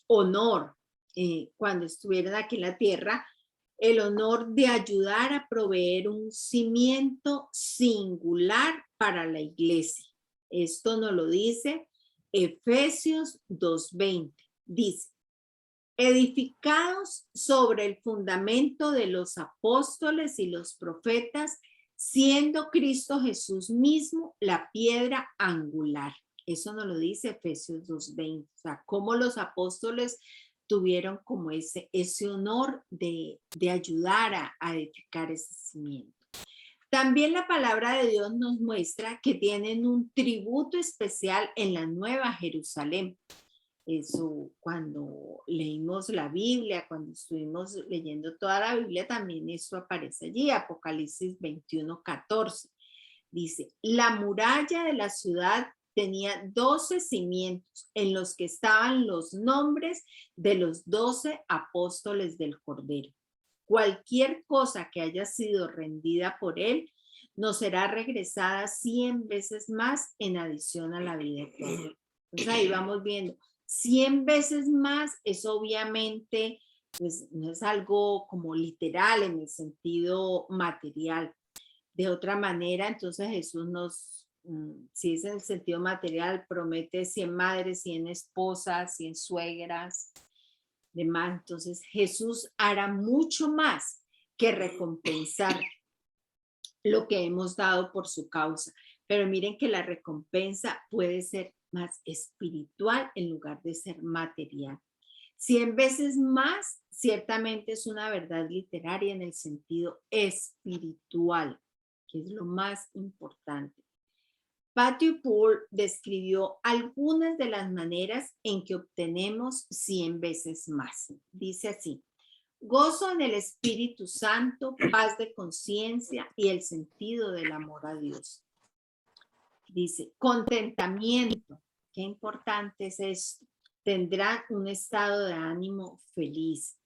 honor cuando estuvieron aquí en la tierra, el honor de ayudar a proveer un cimiento singular para la iglesia. Esto nos lo dice Efesios 2:20. Dice, edificados sobre el fundamento de los apóstoles y los profetas, siendo Cristo Jesús mismo la piedra angular. Eso nos lo dice Efesios 2:20. O sea, cómo los apóstoles tuvieron como ese honor de ayudar a edificar ese cimiento. También la palabra de Dios nos muestra que tienen un tributo especial en la Nueva Jerusalén. Eso, cuando leímos la Biblia, cuando estuvimos leyendo toda la Biblia, también eso aparece allí, Apocalipsis 21:14. Dice, la muralla de la ciudad tenía 12 cimientos en los que estaban los nombres de los 12 apóstoles del Cordero. Cualquier cosa que haya sido rendida por él nos será regresada 100 veces más en adición a la vida eterna. Entonces ahí vamos viendo, 100 veces más es obviamente, pues no es algo como literal en el sentido material. De otra manera, entonces Jesús nos, si es en el sentido material, promete 100 madres, 100 esposas, 100 suegras, demás. Entonces Jesús hará mucho más que recompensar lo que hemos dado por su causa. Pero miren que la recompensa puede ser más espiritual en lugar de ser material. 100 veces más, ciertamente es una verdad literaria en el sentido espiritual, que es lo más importante. Matthew Poole describió algunas de las maneras en que obtenemos 100 veces más. Dice así, gozo en el Espíritu Santo, paz de conciencia y el sentido del amor a Dios. Dice, contentamiento, qué importante es esto. Tendrán un estado de ánimo feliz.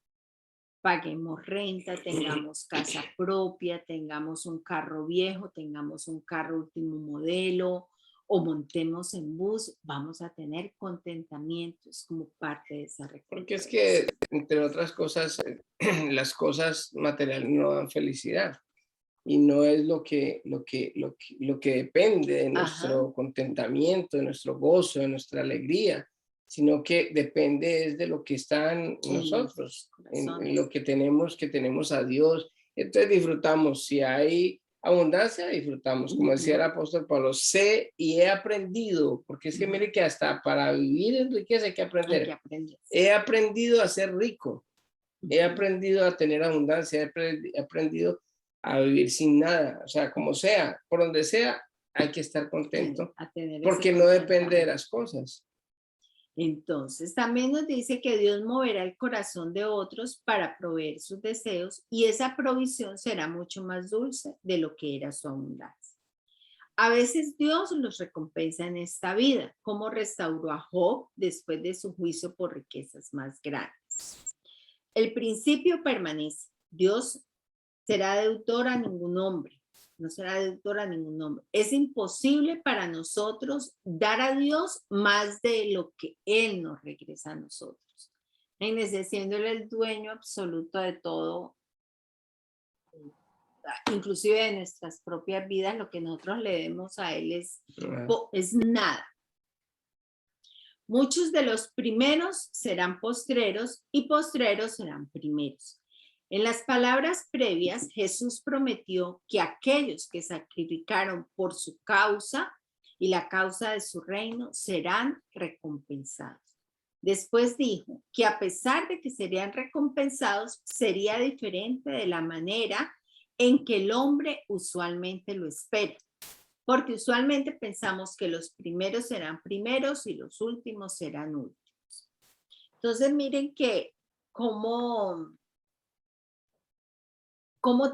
Paguemos renta, tengamos casa propia, tengamos un carro viejo, tengamos un carro último modelo o montemos en bus, vamos a tener contentamiento, es como parte de esa recompensa. Porque es que, entre otras cosas, las cosas materiales no dan felicidad y no es lo que depende de nuestro contentamiento, de nuestro gozo, de nuestra alegría, sino que depende de lo que está en nosotros, en lo que tenemos a Dios. Entonces disfrutamos, si hay abundancia, disfrutamos. Como decía el apóstol Pablo, sé y he aprendido, porque es que mire que hasta para vivir en riqueza hay que aprender. He aprendido a ser rico, he aprendido a tener abundancia, he aprendido a vivir sin nada, o sea, como sea, por donde sea, hay que estar contento, porque no depende de las cosas. Entonces también nos dice que Dios moverá el corazón de otros para proveer sus deseos y esa provisión será mucho más dulce de lo que era su abundancia. A veces Dios los recompensa en esta vida, como restauró a Job después de su juicio por riquezas más grandes. El principio permanece. Dios será deudor a ningún hombre. No será deudor a ningún hombre. Es imposible para nosotros dar a Dios más de lo que Él nos regresa a nosotros. Imagínense, siendo Él el dueño absoluto de todo, inclusive de nuestras propias vidas, lo que nosotros le demos a Él es nada. Muchos de los primeros serán postreros y postreros serán primeros. En las palabras previas, Jesús prometió que aquellos que sacrificaron por su causa y la causa de su reino serán recompensados. Después dijo que a pesar de que serían recompensados, sería diferente de la manera en que el hombre usualmente lo espera. Porque usualmente pensamos que los primeros serán primeros y los últimos serán últimos. Entonces miren que cómo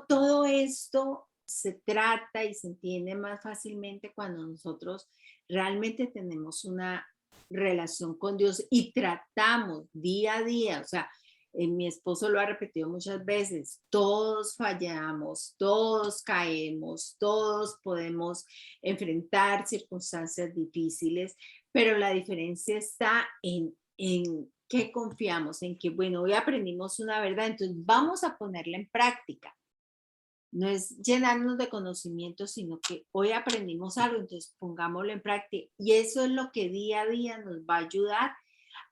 todo esto se trata y se entiende más fácilmente cuando nosotros realmente tenemos una relación con Dios y tratamos día a día, o sea, mi esposo lo ha repetido muchas veces, todos fallamos, todos caemos, todos podemos enfrentar circunstancias difíciles, pero la diferencia está en qué confiamos, en que, bueno, hoy aprendimos una verdad, entonces vamos a ponerla en práctica. No es llenarnos de conocimiento, sino que hoy aprendimos algo, entonces pongámoslo en práctica. Y eso es lo que día a día nos va a ayudar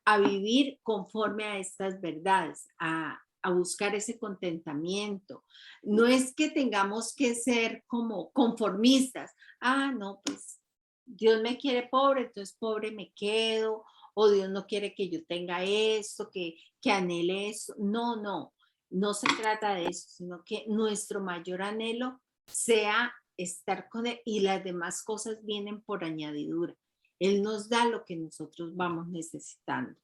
a vivir conforme a estas verdades, a buscar ese contentamiento. No es que tengamos que ser como conformistas. Ah, no, pues Dios me quiere pobre, entonces pobre me quedo. O Dios no quiere que yo tenga esto, que anhele esto. No, no. No se trata de eso, sino que nuestro mayor anhelo sea estar con Él y las demás cosas vienen por añadidura. Él nos da lo que nosotros vamos necesitando.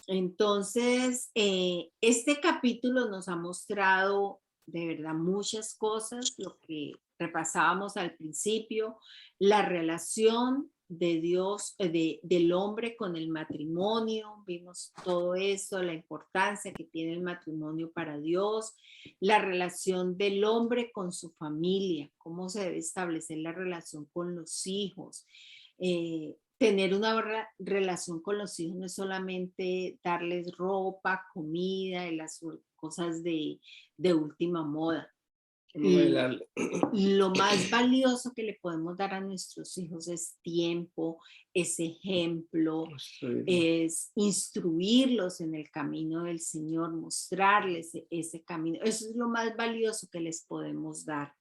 Entonces, este capítulo nos ha mostrado de verdad muchas cosas, lo que repasábamos al principio, la relación de Dios, del hombre con el matrimonio, vimos todo eso, la importancia que tiene el matrimonio para Dios, la relación del hombre con su familia, cómo se debe establecer la relación con los hijos. Tener una relación con los hijos no es solamente darles ropa, comida y las cosas de última moda. Lo más valioso que le podemos dar a nuestros hijos es tiempo, es ejemplo, es instruirlos en el camino del Señor, mostrarles ese camino. Eso es lo más valioso que les podemos dar.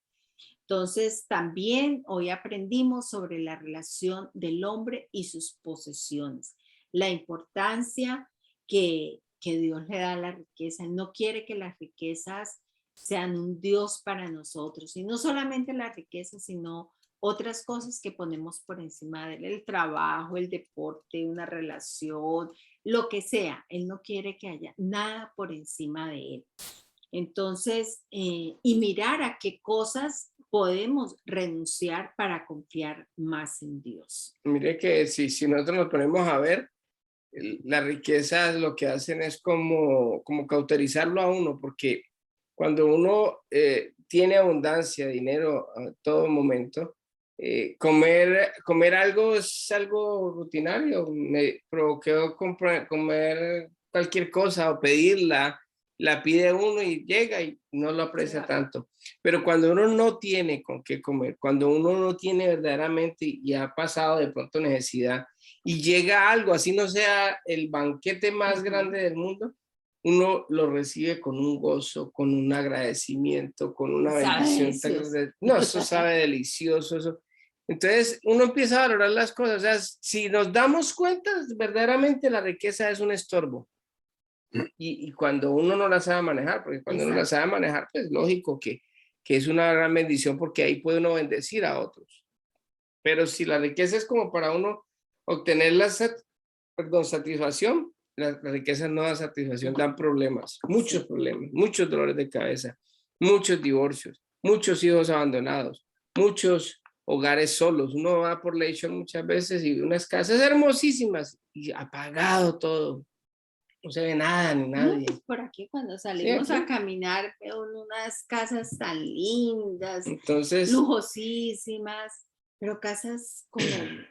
Entonces, también hoy aprendimos sobre la relación del hombre y sus posesiones, la importancia que Dios le da a la riqueza. Él no quiere que las riquezas sean un Dios para nosotros, y no solamente la riqueza, sino otras cosas que ponemos por encima de él, el trabajo, el deporte, una relación, lo que sea. Él no quiere que haya nada por encima de él. Entonces, y mirar a qué cosas podemos renunciar para confiar más en Dios. Mire que si nosotros nos ponemos a ver, las riquezas lo que hacen es como cauterizarlo a uno, porque cuando uno tiene abundancia de dinero a todo momento, comer algo es algo rutinario. Me provocó comer cualquier cosa o pedirla, la pide uno y llega y no lo aprecia tanto. Pero cuando uno no tiene con qué comer, cuando uno no tiene verdaderamente y ha pasado de pronto necesidad y llega algo, así no sea el banquete más grande del mundo, uno lo recibe con un gozo, con un agradecimiento, con una bendición. No, eso sabe delicioso. Eso. Entonces uno empieza a valorar las cosas. O sea, si nos damos cuenta, verdaderamente la riqueza es un estorbo. Y cuando uno no la sabe manejar, porque cuando uno la sabe manejar, pues lógico que es una gran bendición, porque ahí puede uno bendecir a otros. Pero si la riqueza es como para uno obtenerlas perdón, satisfacción. Las riquezas no dan satisfacción, dan problemas, muchos problemas, muchos dolores de cabeza, muchos divorcios, muchos hijos abandonados, muchos hogares solos. Uno va por Leishon muchas veces y ve unas casas hermosísimas y apagado todo. No se ve nada ni nadie. Pues por aquí cuando Sí, salimos aquí. a caminar veo unas casas tan lindas, Entonces, lujosísimas, pero casas como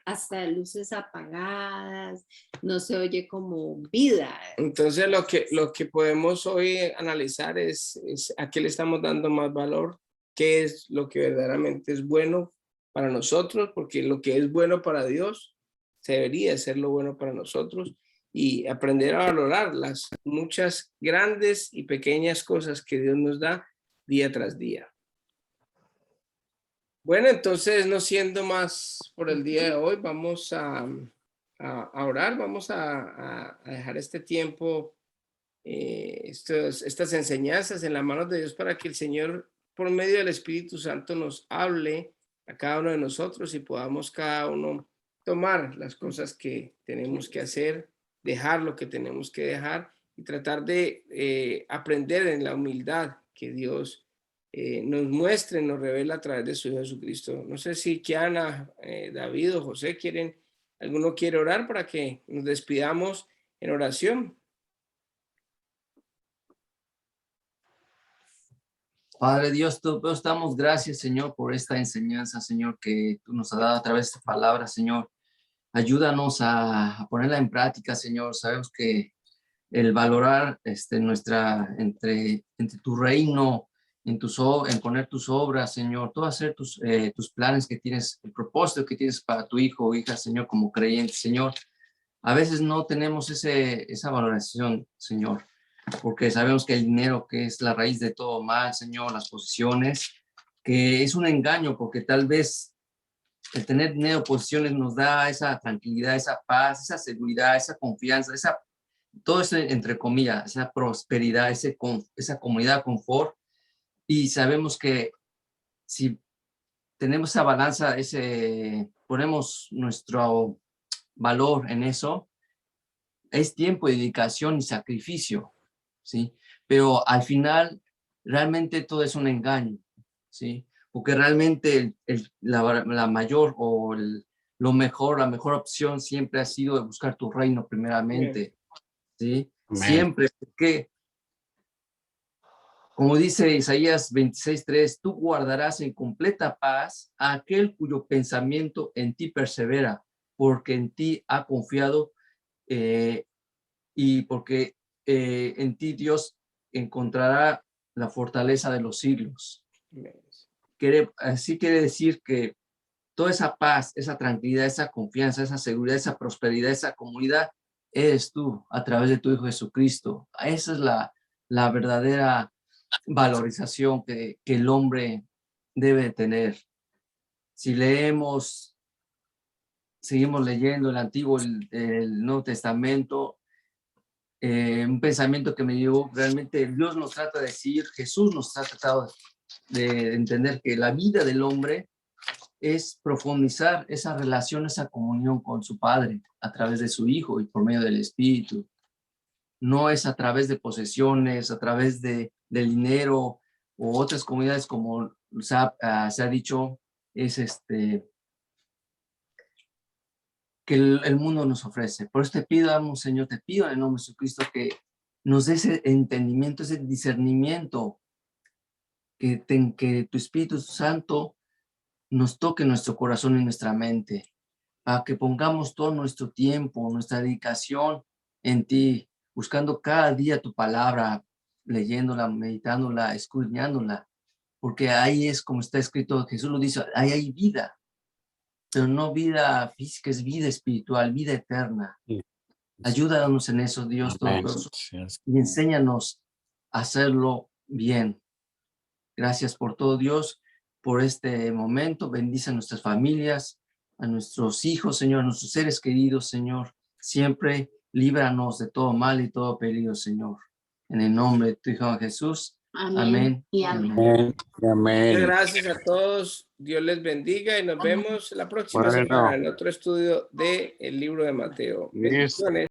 hasta luces apagadas, no se oye como vida. entonces lo que podemos hoy analizar es a qué le estamos dando más valor, qué es lo que verdaderamente es bueno para nosotros, porque lo que es bueno para Dios debería ser lo bueno para nosotros, y aprender a valorar las muchas grandes y pequeñas cosas que Dios nos da día tras día. Bueno, entonces, no siendo más por el día de hoy, vamos a orar, vamos a dejar este tiempo, estas enseñanzas en las manos de Dios, para que el Señor, por medio del Espíritu Santo, nos hable a cada uno de nosotros y podamos cada uno tomar las cosas que tenemos que hacer, dejar lo que tenemos que dejar y tratar de aprender en la humildad que Dios nos muestre, nos revela a través de su Hijo Jesucristo. No sé si Kiana, David o José alguno quiere orar para que nos despidamos en oración. Padre Dios, todos damos gracias, Señor, por esta enseñanza, Señor, que tú nos has dado a través de esta palabra, Señor. Ayúdanos a ponerla en práctica, Señor. Sabemos que el valorar entre tu reino, en poner tus obras, Señor, todo hacer tus planes que tienes, el propósito que tienes para tu hijo o hija, Señor, como creyente, Señor. A veces no tenemos esa valoración, Señor, porque sabemos que el dinero, que es la raíz de todo mal, Señor, las posesiones, que es un engaño, porque tal vez el tener dinero, posesiones nos da esa tranquilidad, esa paz, esa seguridad, esa confianza, todo eso entre comillas, esa prosperidad, esa comodidad, confort, y sabemos que si tenemos esa balanza, ponemos nuestro valor en eso, es tiempo, dedicación y sacrificio, ¿sí? Pero al final, realmente todo es un engaño, ¿sí? Porque realmente la mayor o lo mejor, la mejor opción siempre ha sido buscar tu reino primeramente, ¿sí? Siempre, porque como dice Isaías 26:3, tú guardarás en completa paz a aquel cuyo pensamiento en ti persevera, porque en ti ha confiado y porque en ti Dios encontrará la fortaleza de los siglos. Así quiere decir que toda esa paz, esa tranquilidad, esa confianza, esa seguridad, esa prosperidad, esa comunidad, eres tú a través de tu Hijo Jesucristo. Esa es la verdadera valorización que el hombre debe tener. Si seguimos leyendo el Antiguo, el Nuevo Testamento, un pensamiento que me dio, realmente Dios nos trata de decir, Jesús nos ha tratado de entender que la vida del hombre es profundizar esa relación, esa comunión con su Padre a través de su Hijo y por medio del Espíritu. No es a través de posesiones, a través del dinero o otras comunidades como se ha dicho, es que el mundo nos ofrece. Por eso te pido, Señor, te pido en el nombre de Jesucristo que nos dé ese entendimiento, ese discernimiento, que tu Espíritu Santo nos toque nuestro corazón y nuestra mente, para que pongamos todo nuestro tiempo, nuestra dedicación en ti, buscando cada día tu palabra, leyéndola, meditándola, escudriñándola, porque ahí es como está escrito, Jesús lo dice, ahí hay vida, pero no vida física, es vida espiritual, vida eterna. Ayúdanos en eso, Dios Todopoderoso, y enséñanos a hacerlo bien. Gracias por todo, Dios, por este momento. Bendice a nuestras familias, a nuestros hijos, Señor, a nuestros seres queridos, Señor. Siempre líbranos de todo mal y todo peligro, Señor. En el nombre de tu Hijo Jesús. Amén. Y amén. Amén. Muchas Amén. gracias a todos. Dios les bendiga y nos vemos la próxima Bueno. semana en otro estudio del libro de Mateo. Listo. Bendiciones.